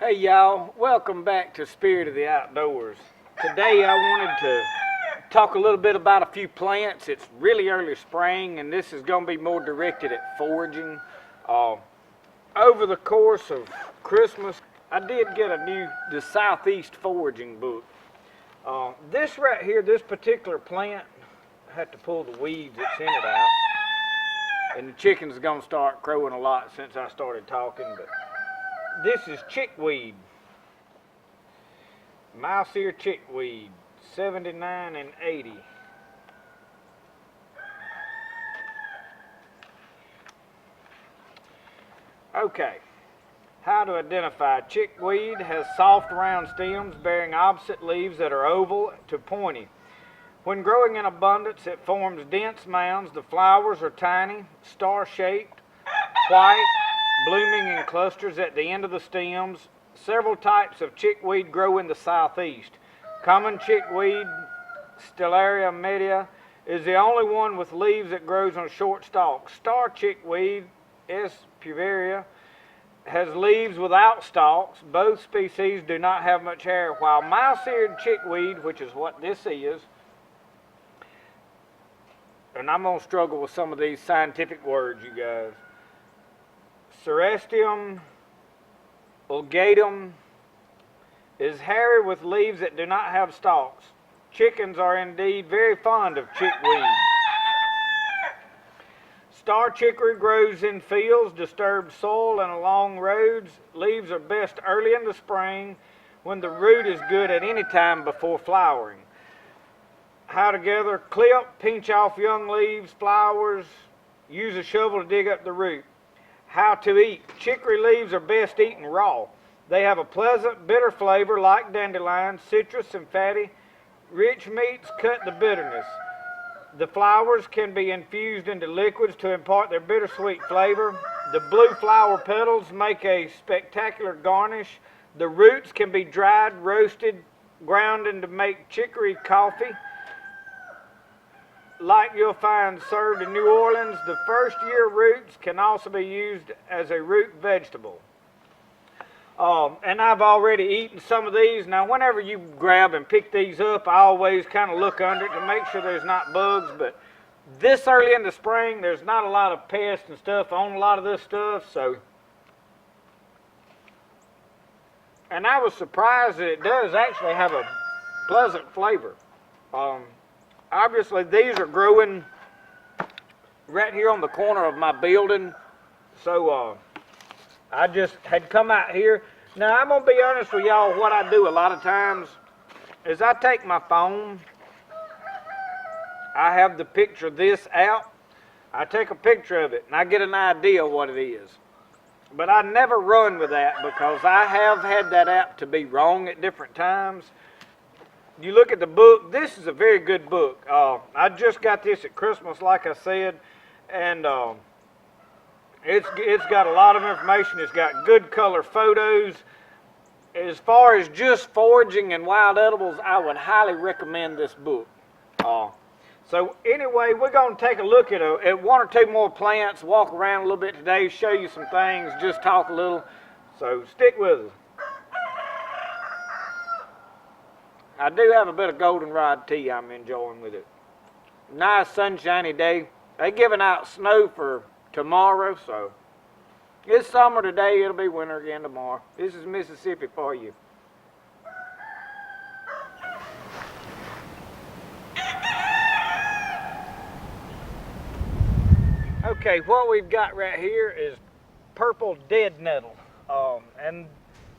Hey y'all, welcome back to Spirit of the Outdoors. Today I wanted to talk a little bit about a few plants. It's really early spring and this is going to be more directed at foraging. Over the course of Christmas, I did get the Southeast Foraging book. This right here, this particular plant, I had to pull the weeds that's in it out. And the chickens are going to start crowing a lot since I started talking, but this is chickweed, mouse ear chickweed, 79 and 80. Okay, how to identify. Chickweed has soft round stems bearing opposite leaves that are oval to pointy. When growing in abundance, it forms dense mounds. The flowers are tiny, star-shaped, white, blooming in clusters at the end of the stems. Several types of chickweed grow in the southeast. Common chickweed, Stellaria media, is the only one with leaves that grows on short stalks. Star chickweed, S. puveria, has leaves without stalks. Both species do not have much hair, while mouse-eared chickweed, which is what this is, and I'm going to struggle with some of these scientific words, you guys. Cerestium ulgatum is hairy with leaves that do not have stalks. Chickens are indeed very fond of chickweed. Star chicory grows in fields, disturbed soil, and along roads. Leaves are best early in the spring when the root is good at any time before flowering. How to gather: clip, pinch off young leaves, flowers, use a shovel to dig up the root. How to eat. Chicory leaves are best eaten raw. They have a pleasant, bitter flavor like dandelion, citrus, and fatty. Rich meats cut the bitterness. The flowers can be infused into liquids to impart their bittersweet flavor. The blue flower petals make a spectacular garnish. The roots can be dried, roasted, ground into make chicory coffee, like you'll find served in New Orleans. The first year roots can also be used as a root vegetable. And I've already eaten some of these. Now, whenever you grab and pick these up, I always kind of look under it to make sure there's not bugs. But this early in the spring, there's not a lot of pests and stuff on a lot of this stuff. So, and I was surprised that it does actually have a pleasant flavor. Obviously, these are growing right here on the corner of my building. So, I just had come out here. Now, I'm going to be honest with y'all. What I do a lot of times is I take my phone. I have the picture of this out. I take a picture of it, and I get an idea of what it is. But I never run with that because I have had that app to be wrong at different times. You look at the book, this is a very good book. I just got this at Christmas, like I said, and it's got a lot of information. It's got good color photos. As far as just foraging and wild edibles, I would highly recommend this book. So anyway, we're going to take a look at one or two more plants, walk around a little bit today, show you some things, just talk a little. So stick with us. I do have a bit of goldenrod tea I'm enjoying with it. Nice sunshiny day. They're giving out snow for tomorrow, so it's summer today, it'll be winter again tomorrow. This is Mississippi for you. Okay, what we've got right here is purple deadnettle. And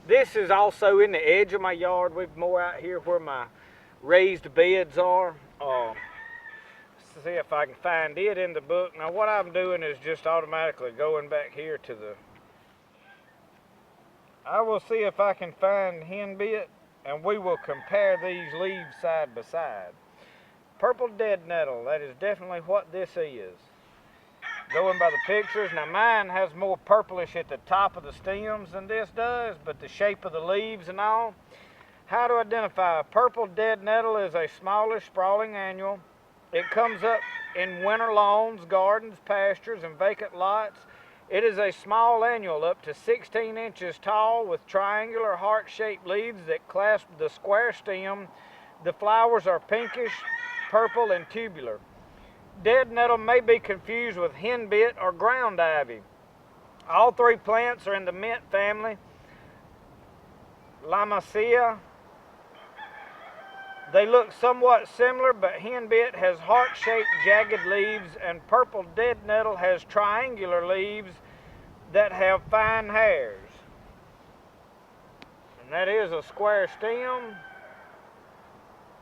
this is also in the edge of my yard. We've more out here where my raised beds are. Let's see if I can find it in the book. Now what I'm doing is just automatically going back here to the... I will see if I can find Henbit, and we will compare these leaves side by side. Purple deadnettle, that is definitely what this is. Going by the pictures, now mine has more purplish at the top of the stems than this does, but the shape of the leaves and all. How to identify. Purple deadnettle is a smallish, sprawling annual. It comes up in winter lawns, gardens, pastures, and vacant lots. It is a small annual up to 16 inches tall with triangular heart-shaped leaves that clasp the square stem. The flowers are pinkish, purple, and tubular. Dead nettle may be confused with henbit or ground ivy. All three plants are in the mint family, Lamiaceae. They look somewhat similar, but henbit has heart-shaped jagged leaves and purple dead nettle has triangular leaves that have fine hairs. And that is a square stem,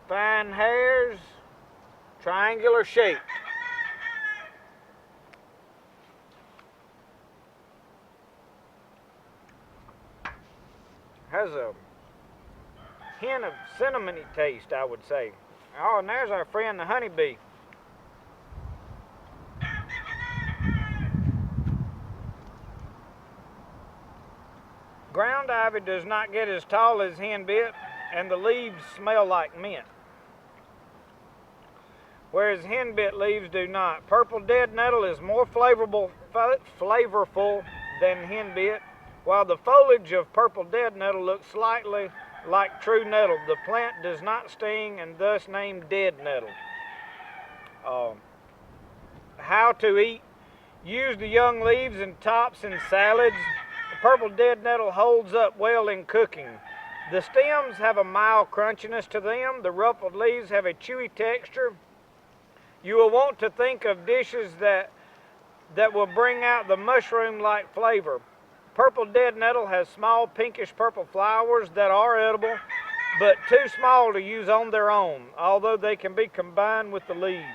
fine hairs, triangular shape. Has a hint of cinnamony taste, I would say. Oh, and there's our friend the honeybee. Ground ivy does not get as tall as henbit, and the leaves smell like mint, whereas henbit leaves do not. Purple dead nettle is more flavorful than henbit, while the foliage of purple dead nettle looks slightly like true nettle. The plant does not sting and thus named dead nettle. How to eat. Use the young leaves and tops in salads. The purple dead nettle holds up well in cooking. The stems have a mild crunchiness to them. The ruffled leaves have a chewy texture. You will want to think of dishes that will bring out the mushroom-like flavor. Purple dead nettle has small pinkish purple flowers that are edible, but too small to use on their own, although they can be combined with the leaves.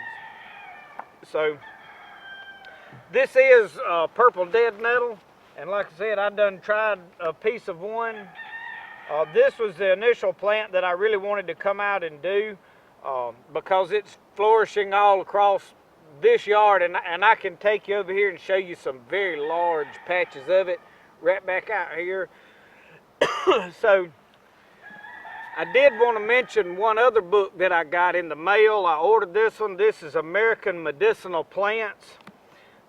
So this is purple dead nettle, and like I said, I done tried a piece of one. This was the initial plant that I really wanted to come out and do because it's flourishing all across this yard, and I can take you over here and show you some very large patches of it right back out here. So I did want to mention one other book that I got in the mail. I ordered this one. This is American Medicinal Plants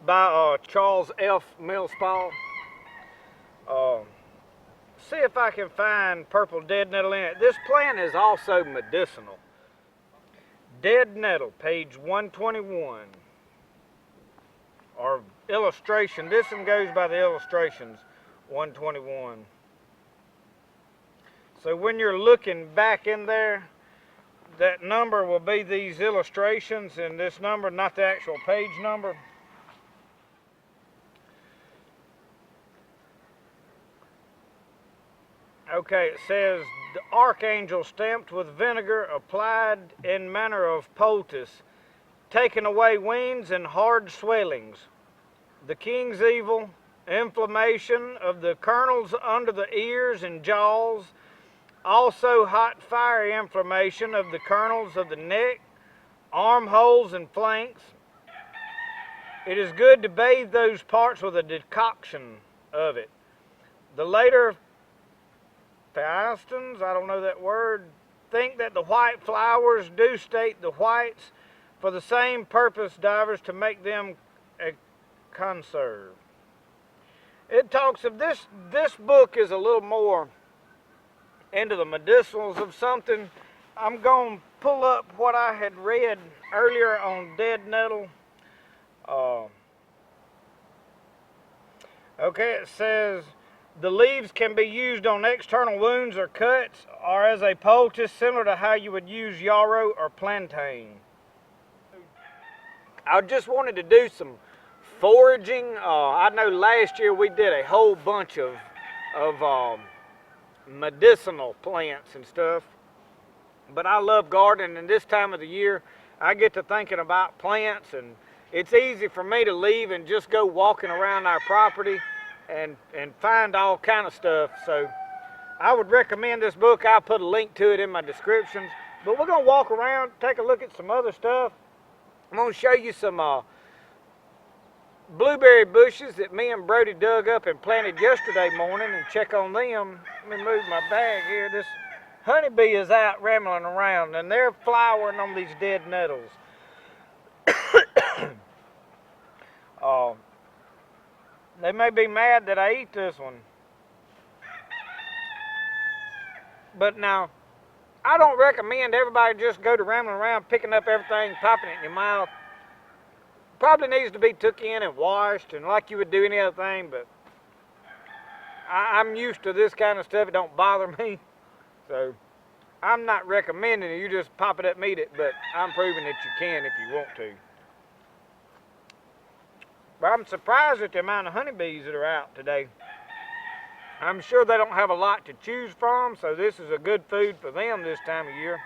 by Charles F. Millspaw. See if I can find purple dead nettle in it. This plant is also medicinal. Dead nettle, page 121. Or illustration. This one goes by the illustrations, 121. So when you're looking back in there, that number will be these illustrations, and this number, not the actual page number. Okay, it says, the archangel stamped with vinegar applied in manner of poultice, taking away weans and hard swellings. The king's evil, inflammation of the kernels under the ears and jaws, also hot fiery inflammation of the kernels of the neck, armholes and flanks. It is good to bathe those parts with a decoction of it. The later Theistans, I don't know that word, think that the white flowers do state the whites for the same purpose divers to make them a conserve. It talks of this book is a little more into the medicinals of something. I'm going to pull up what I had read earlier on dead nettle. Okay, it says, the leaves can be used on external wounds or cuts, or as a poultice similar to how you would use yarrow or plantain. I just wanted to do some foraging. I know last year we did a whole bunch of medicinal plants and stuff, but I love gardening, and this time of the year I get to thinking about plants, and it's easy for me to leave and just go walking around our property and find all kind of stuff. So I would recommend this book. I'll put a link to it in my descriptions, but we're going to walk around, take a look at some other stuff. I'm going to show you some blueberry bushes that me and Brody dug up and planted yesterday morning, and check on them. Let me move my bag here. This honeybee is out rambling around, and they're flowering on these dead nettles. They may be mad that I eat this one. But now, I don't recommend everybody just go to rambling around picking up everything, popping it in your mouth. Probably needs to be took in and washed and like you would do any other thing, but I'm used to this kind of stuff. It don't bother me. So I'm not recommending it. You just pop it up and eat it, but I'm proving that you can if you want to. But I'm surprised at the amount of honeybees that are out today. I'm sure they don't have a lot to choose from, so this is a good food for them this time of year.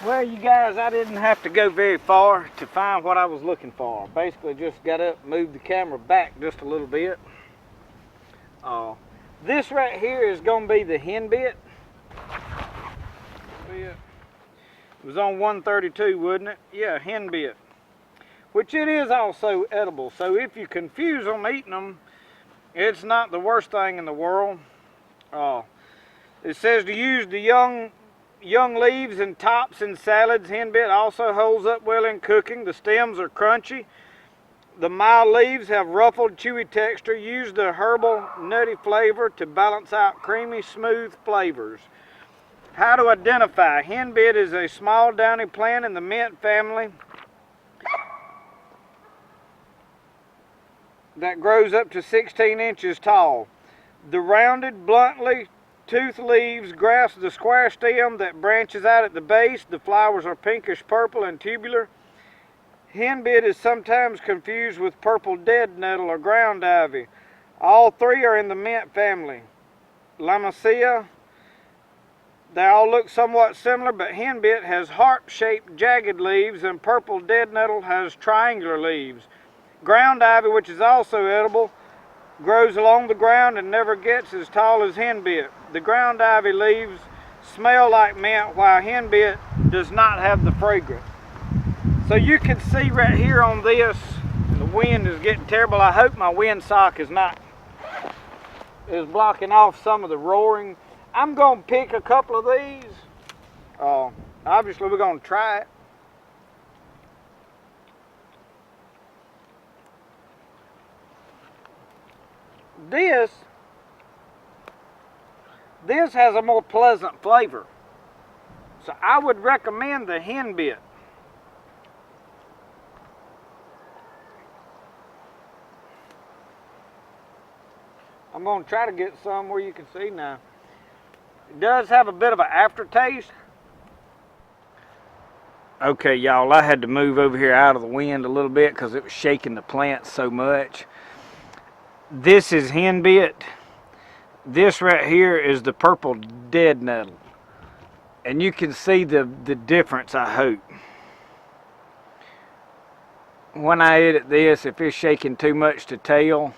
Well, you guys, I didn't have to go very far to find what I was looking for. Basically just got up and moved the camera back just a little bit. This right here is going to be the henbit. It was on 132, wasn't it? Yeah, henbit. Which it is also edible. So if you confuse them eating them, it's not the worst thing in the world. It says to use the young leaves and tops in salads. Henbit also holds up well in cooking. The stems are crunchy. The mild leaves have ruffled, chewy texture. Use the herbal, nutty flavor to balance out creamy, smooth flavors. How to identify. Henbit is a small downy plant in the mint family that grows up to 16 inches tall. The rounded, bluntly toothed leaves grasp the square stem that branches out at the base. The flowers are pinkish purple and tubular. Henbit is sometimes confused with purple deadnettle or ground ivy. All three are in the mint family. Lamiaceae. They all look somewhat similar, but henbit has heart-shaped jagged leaves and purple deadnettle has triangular leaves. Ground ivy, which is also edible, grows along the ground and never gets as tall as henbit. The ground ivy leaves smell like mint, while henbit does not have the fragrance. So you can see right here on this, the wind is getting terrible. I hope my windsock is blocking off some of the roaring. I'm going to pick a couple of these. Obviously, we're going to try it. This has a more pleasant flavor. So I would recommend the henbit. I'm going to try to get some where you can see now. It does have a bit of an aftertaste. Okay, y'all, I had to move over here out of the wind a little bit because it was shaking the plant so much. This is henbit. This right here is the purple deadnettle. And you can see the difference, I hope. When I edit this, if it's shaking too much to tell.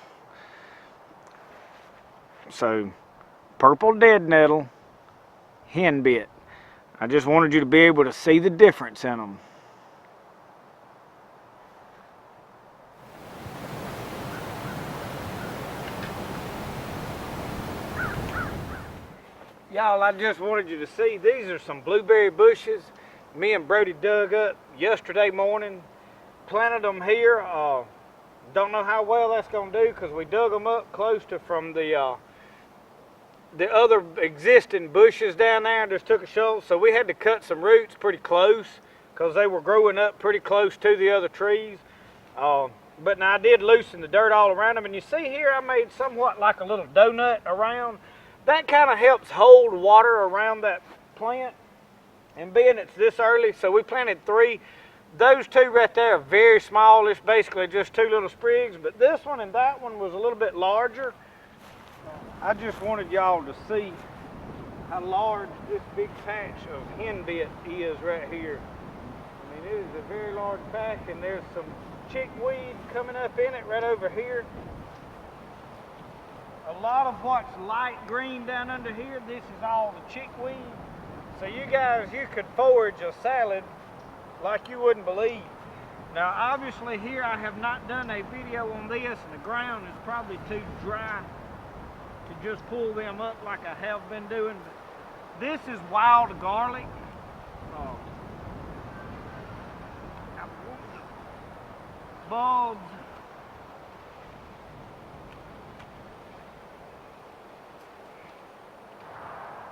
So, purple deadnettle, henbit. I just wanted you to be able to see the difference in them. Y'all, I just wanted you to see, these are some blueberry bushes me and Brody dug up yesterday morning, planted them here. Don't know how well that's going to do because we dug them up close to from the other existing bushes down there and just took a shovel. So we had to cut some roots pretty close because they were growing up pretty close to the other trees. But now I did loosen the dirt all around them. And you see here I made somewhat like a little donut around. That kind of helps hold water around that plant. And being it's this early, so we planted 3. Those 2 right there are very small. It's basically just 2 little sprigs. But this one and that one was a little bit larger. I just wanted y'all to see how large this big patch of henbit is right here. I mean, it is a very large patch, and there's some chickweed coming up in it right over here. A lot of what's light green down under here, this is all the chickweed. So you guys, you could forage a salad like you wouldn't believe. Now obviously here I have not done a video on this, and the ground is probably too dry to just pull them up like I have been doing. But this is wild garlic. bulbs.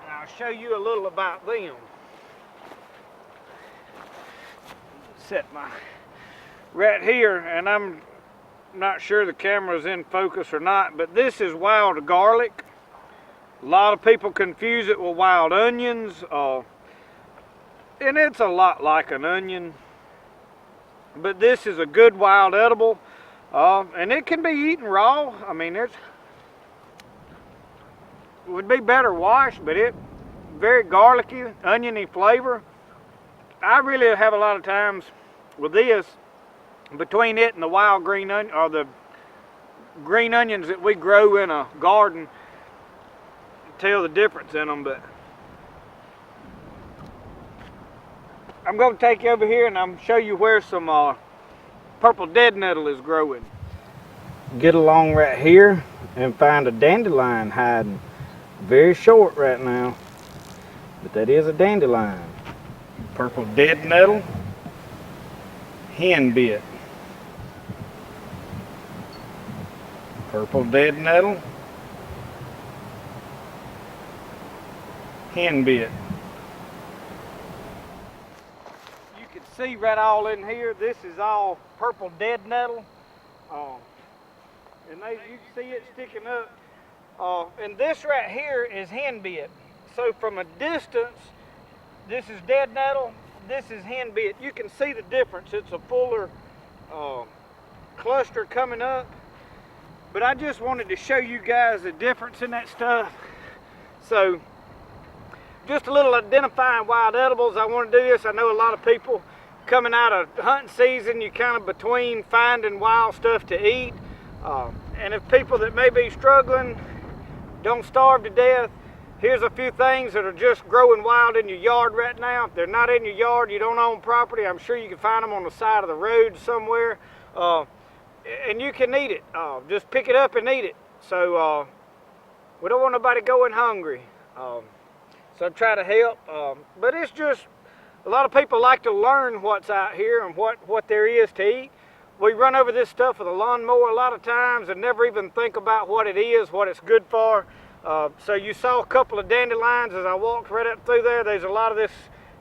And I'll show you a little about them. Set my right here, and I'm not sure the camera's in focus or not, but this is wild garlic. A lot of people confuse it with wild onions, and it's a lot like an onion, but this is a good wild edible, and it can be eaten raw. I mean, it would be better washed, but it very garlicky, oniony flavor. I really have a lot of times with this, between it and the wild green onion, or the green onions that we grow in a garden, tell the difference in them. But I'm going to take you over here and I'm show you where some purple dead nettle is growing. Get along right here and find a dandelion hiding. Very short right now, but that is a dandelion. Purple dead nettle, henbit. Purple dead nettle, henbit. You can see right all in here, this is all purple dead nettle. And you can see it sticking up. And this right here is henbit. So from a distance, this is dead nettle, this is henbit. You can see the difference. It's a fuller cluster coming up. But I just wanted to show you guys the difference in that stuff. So, just a little identifying wild edibles. I want to do this. I know a lot of people coming out of hunting season, you kind of between finding wild stuff to eat. And if people that may be struggling, don't starve to death, here's a few things that are just growing wild in your yard right now. If they're not in your yard, you don't own property, I'm sure you can find them on the side of the road somewhere. And you can eat it. Just pick it up and eat it. So we don't want nobody going hungry. So try to help. But it's just, a lot of people like to learn what's out here and what there is to eat. We run over this stuff with a lawnmower a lot of times and never even think about what it is, what it's good for. So you saw a couple of dandelions as I walked right up through there. There's a lot of this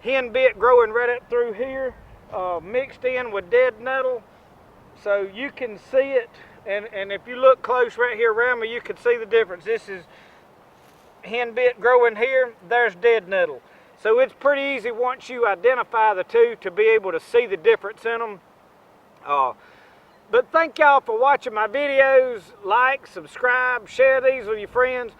henbit growing right up through here, mixed in with dead nettle. So you can see it, and if you look close right here around me, you can see the difference. This is henbit growing here, there's dead nettle. So it's pretty easy once you identify the two to be able to see the difference in them. But thank y'all for watching my videos. Like, subscribe, share these with your friends.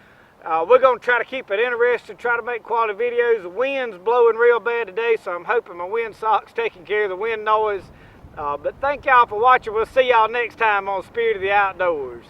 We're going to try to keep it interesting, try to make quality videos. The wind's blowing real bad today, so I'm hoping my windsock's taking care of the wind noise. But thank y'all for watching. We'll see y'all next time on Spirit of the Outdoors.